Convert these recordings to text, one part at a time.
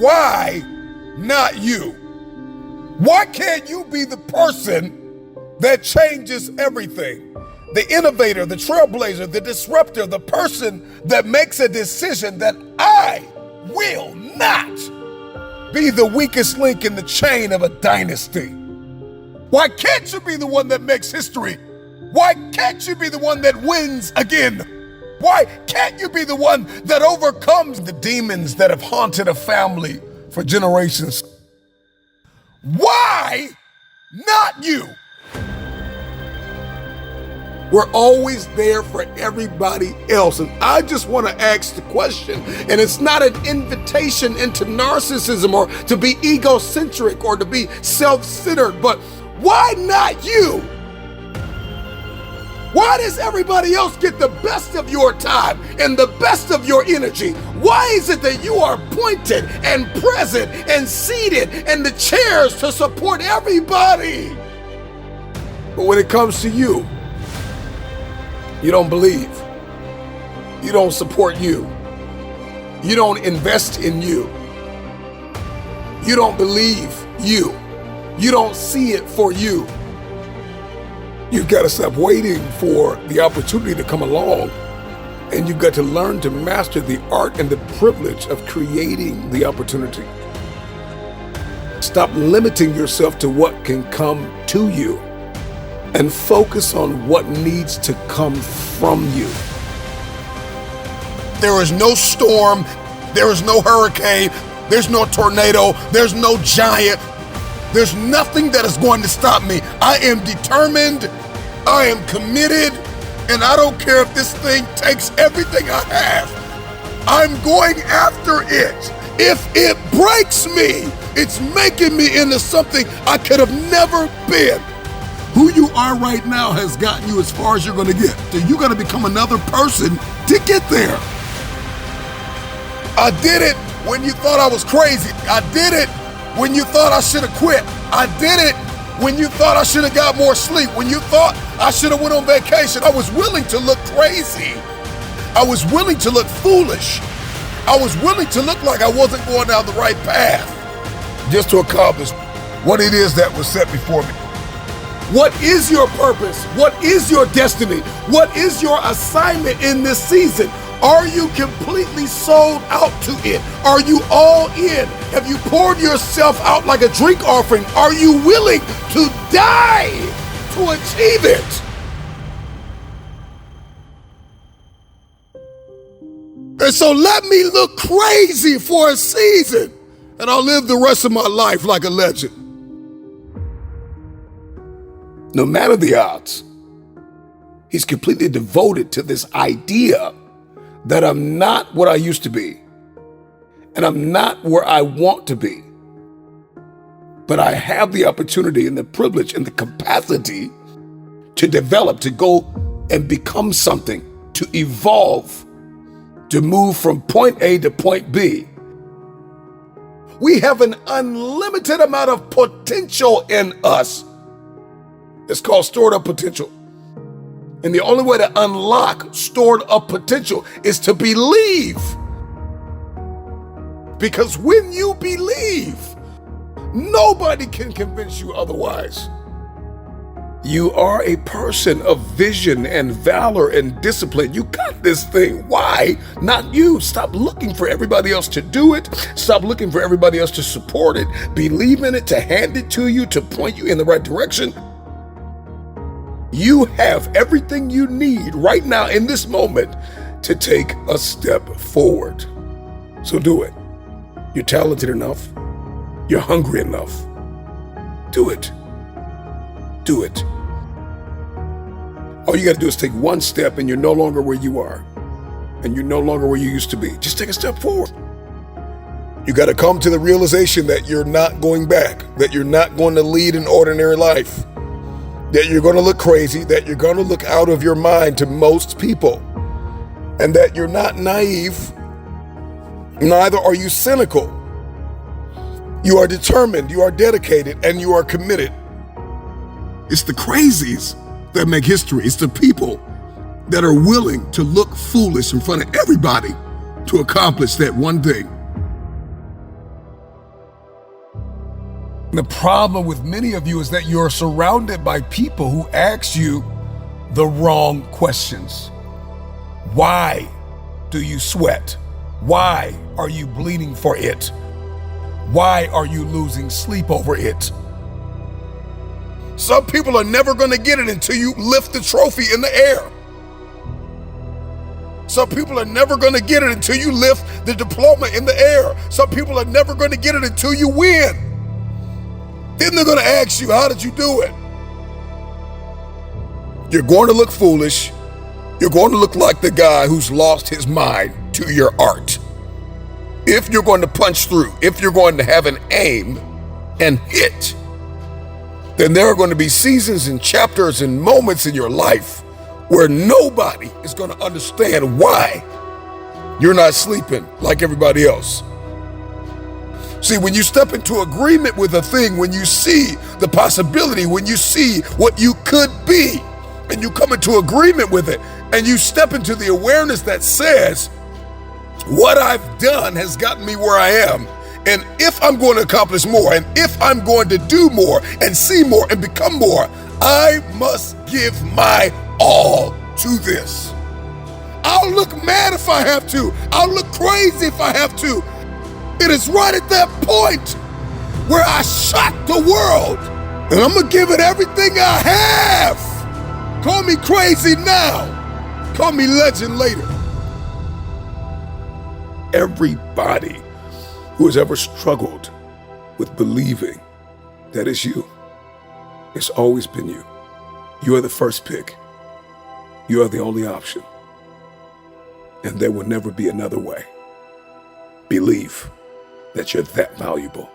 Why not you? Why can't you be the person that changes everything? The innovator, the trailblazer, the disruptor, the person that makes a decision that I will not be the weakest link in the chain of a dynasty. Why can't you be the one that makes history? Why can't you be the one that wins again? Why can't you be the one that overcomes the demons that have haunted a family for generations? Why not you? We're always there for everybody else. And I just want to ask the question, and it's not an invitation into narcissism or to be egocentric or to be self-centered, but why not you? Why does everybody else get the best of your time and the best of your energy? Why is it that you are appointed and present and seated in the chairs to support everybody? But when it comes to you, you don't believe. You don't support you. You don't invest in you. You don't believe you. You don't see it for you. You've got to stop waiting for the opportunity to come along. And you've got to learn to master the art and the privilege of creating the opportunity. Stop limiting yourself to what can come to you and focus on what needs to come from you. There is no storm, there is no hurricane, there's no tornado, there's no giant. There's nothing that is going to stop me. I am determined, I am committed, and I don't care if this thing takes everything I have. I'm going after it. If it breaks me, it's making me into something I could have never been. Who you are right now has gotten you as far as you're going to get. So you got to become another person to get there. I did it when you thought I was crazy. I did it when you thought I should have quit. I did it when you thought I should have got more sleep. When you thought I should have went on vacation. I was willing to look crazy. I was willing to look foolish. I was willing to look like I wasn't going down the right path just to accomplish what it is that was set before me. What is your purpose? What is your destiny? What is your assignment in this season? Are you completely sold out to it? Are you all in? Have you poured yourself out like a drink offering? Are you willing to die to achieve it? And so let me look crazy for a season, and I'll live the rest of my life like a legend. No matter the odds, he's completely devoted to this idea that I'm not what I used to be, and I'm not where I want to be. But I have the opportunity and the privilege and the capacity to develop, to go and become something, to evolve, to move from point A to point B. We have an unlimited amount of potential in us. It's called stored up potential. And the only way to unlock stored up potential is to believe. Because when you believe, nobody can convince you otherwise. You are a person of vision and valor and discipline. You got this thing. Why not you? Stop looking for everybody else to do it. Stop looking for everybody else to support it. Believe in it, to hand it to you, to point you in the right direction. You have everything you need right now in this moment to take a step forward. So do it. You're talented enough. You're hungry enough. Do it. Do it. All you got to do is take one step, and you're no longer where you are. And you're no longer where you used to be. Just take a step forward. You got to come to the realization that you're not going back, that you're not going to lead an ordinary life, that you're going to look crazy, that you're going to look out of your mind to most people, and that you're not naive, neither are you cynical. You are determined, you are dedicated, and you are committed. It's the crazies that make history. It's the people that are willing to look foolish in front of everybody to accomplish that one thing. The problem with many of you is that you're surrounded by people who ask you the wrong questions. Why do you sweat? Why are you bleeding for it? Why are you losing sleep over it? Some people are never going to get it until you lift the trophy in the air. Some people are never going to get it until you lift the diploma in the air. Some people are never going to get it until you win. Then they're going to ask you, how did you do it? You're going to look foolish. You're going to look like the guy who's lost his mind to your art. If you're going to punch through, if you're going to have an aim and hit, then there are going to be seasons and chapters and moments in your life where nobody is going to understand why you're not sleeping like everybody else. See, when you step into agreement with a thing, when you see the possibility, when you see what you could be, and you come into agreement with it, and you step into the awareness that says, what I've done has gotten me where I am. And if I'm going to accomplish more, and if I'm going to do more and see more and become more, I must give my all to this. I'll look mad if I have to. I'll look crazy if I have to. It is right at that point where I shock the world, and I'm gonna give it everything I have. Call me crazy now. Call me legend later. Everybody who has ever struggled with believing that it's you, it's always been you. You are the first pick. You are the only option. And there will never be another way. Believe that you're that valuable.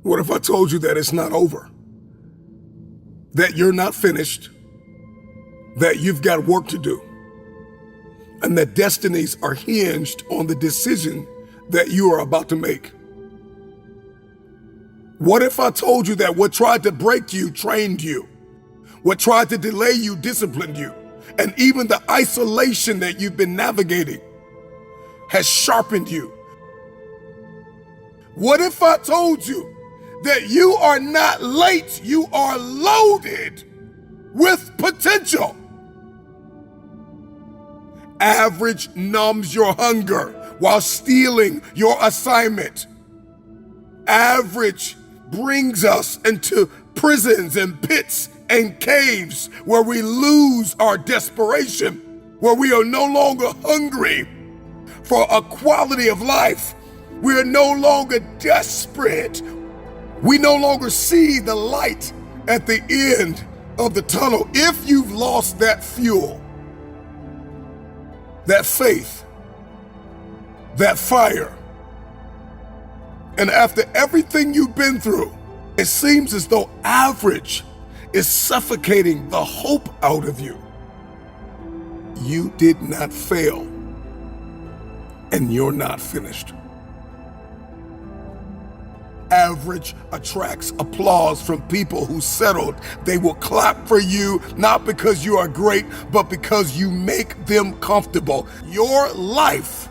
What if I told you that it's not over? That you're not finished? That you've got work to do? And that destinies are hinged on the decision that you are about to make? What if I told you that what tried to break you trained you? What tried to delay you disciplined you? And even the isolation that you've been navigating has sharpened you? What if I told you that you are not late, you are loaded with potential? Average numbs your hunger while stealing your assignment. Average brings us into prisons and pits and caves where we lose our desperation, where we are no longer hungry for a quality of life. We are no longer desperate. We no longer see the light at the end of the tunnel. If you've lost that fuel, that faith, that fire, and after everything you've been through, it seems as though average is suffocating the hope out of you, you did not fail, and you're not finished. Average attracts applause from people who settled. They will clap for you, not because you are great, but because you make them comfortable. Your life,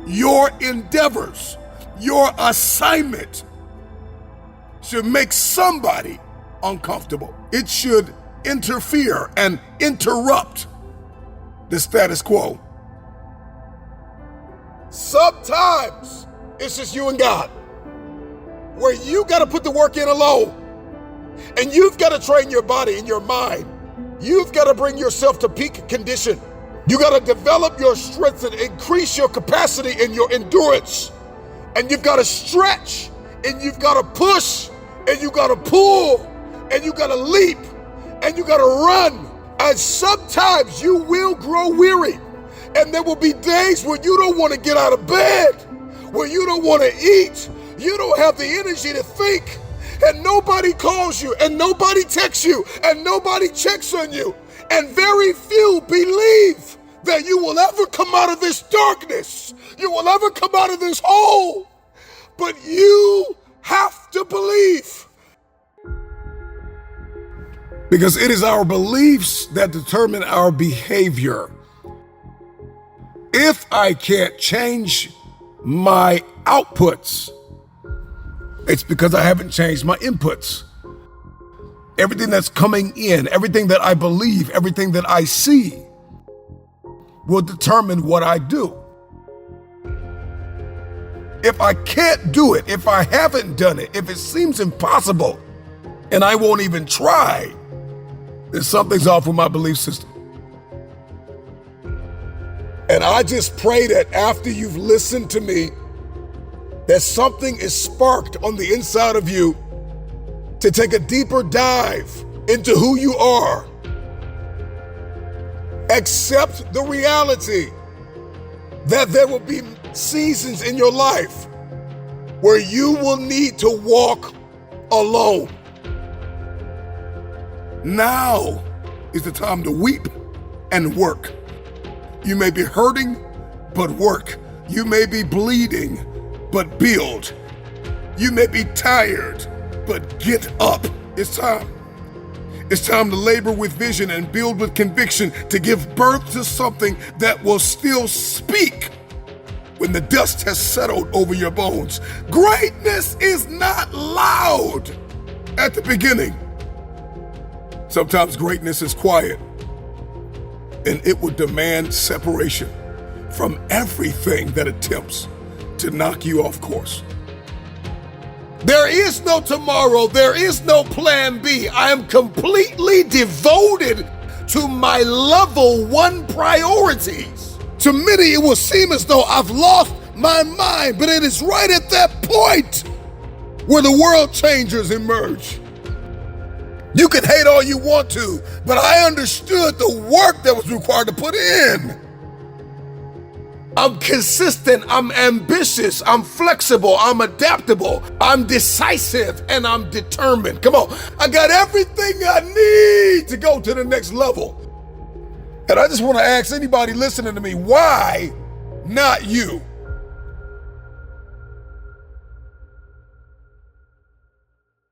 your endeavors, your assignment should make somebody uncomfortable. It should interfere and interrupt the status quo. Sometimes it's just you and God, where you got to put the work in alone, and you've got to train your body and your mind. You've got to bring yourself to peak condition. You got to develop your strength and increase your capacity and your endurance. And you've got to stretch, and you've got to push, and you got to pull, and you got to leap, and you got to run. And sometimes you will grow weary, and there will be days where you don't want to get out of bed, where you don't want to eat, you don't have the energy to think, and nobody calls you, and nobody texts you, and nobody checks on you, and very few believe that you will ever come out of this darkness, you will ever come out of this hole. But you have to believe, because it is our beliefs that determine our behavior. If I can't change my outputs, It's because I haven't changed my inputs. Everything that's coming in, everything that I believe, everything that I see will determine what I do. If I can't do it, if I haven't done it, if it seems impossible and I won't even try, then something's off with my belief system. And I just pray that after you've listened to me, that something is sparked on the inside of you to take a deeper dive into who you are. Accept the reality that there will be seasons in your life where you will need to walk alone. Now is the time to weep and work. You may be hurting, but work. You may be bleeding, but build. You may be tired, but get up. It's time. It's time to labor with vision and build with conviction to give birth to something that will still speak when the dust has settled over your bones. Greatness is not loud at the beginning. Sometimes greatness is quiet, and it will demand separation from everything that attempts to knock you off course. There is no tomorrow. There is no plan B. I am completely devoted to my level 1 priorities. To many, it will seem as though I've lost my mind, but it is right at that point where the world changers emerge. You can hate all you want to, but I understood the work that was required to put in. I'm consistent, I'm ambitious, I'm flexible, I'm adaptable, I'm decisive, and I'm determined. Come on, I got everything I need to go to the next level. And I just want to ask anybody listening to me, why not you?